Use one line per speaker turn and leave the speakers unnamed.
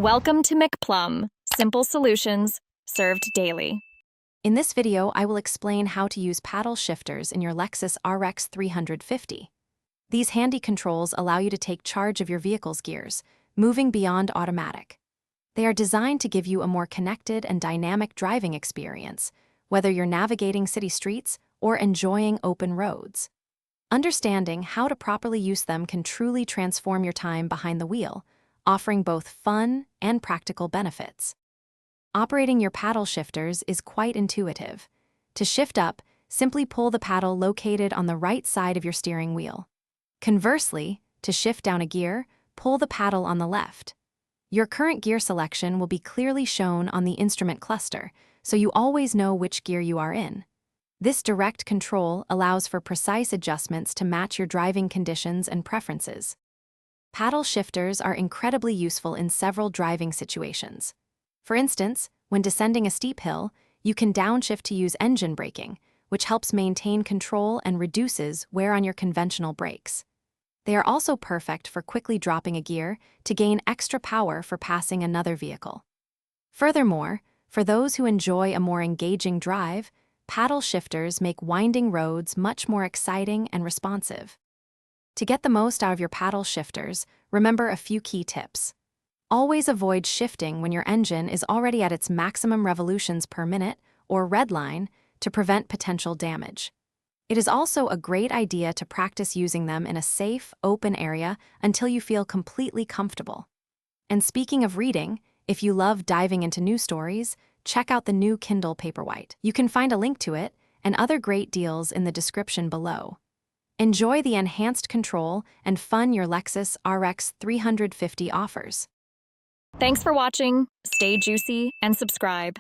Welcome to McPlum, simple solutions served daily.
In this video, I will explain how to use paddle shifters in your Lexus RX 350. These handy controls allow you to take charge of your vehicle's gears, moving beyond automatic. They are designed to give you a more connected and dynamic driving experience, whether you're navigating city streets or enjoying open roads. Understanding how to properly use them can truly transform your time behind the wheel, offering both fun and practical benefits. Operating your paddle shifters is quite intuitive. To shift up, simply pull the paddle located on the right side of your steering wheel. Conversely, to shift down a gear, pull the paddle on the left. Your current gear selection will be clearly shown on the instrument cluster, so you always know which gear you are in. This direct control allows for precise adjustments to match your driving conditions and preferences. Paddle shifters are incredibly useful in several driving situations. For instance, when descending a steep hill, you can downshift to use engine braking, which helps maintain control and reduces wear on your conventional brakes. They are also perfect for quickly dropping a gear to gain extra power for passing another vehicle. Furthermore, for those who enjoy a more engaging drive, paddle shifters make winding roads much more exciting and responsive. To get the most out of your paddle shifters, remember a few key tips. Always avoid shifting when your engine is already at its maximum revolutions per minute, or red line, to prevent potential damage. It is also a great idea to practice using them in a safe, open area until you feel completely comfortable. And speaking of reading, if you love diving into news stories, check out the new Kindle Paperwhite. You can find a link to it and other great deals in the description below. Enjoy the enhanced control and fun your Lexus RX 350 offers.
Thanks for watching. Stay juicy and subscribe.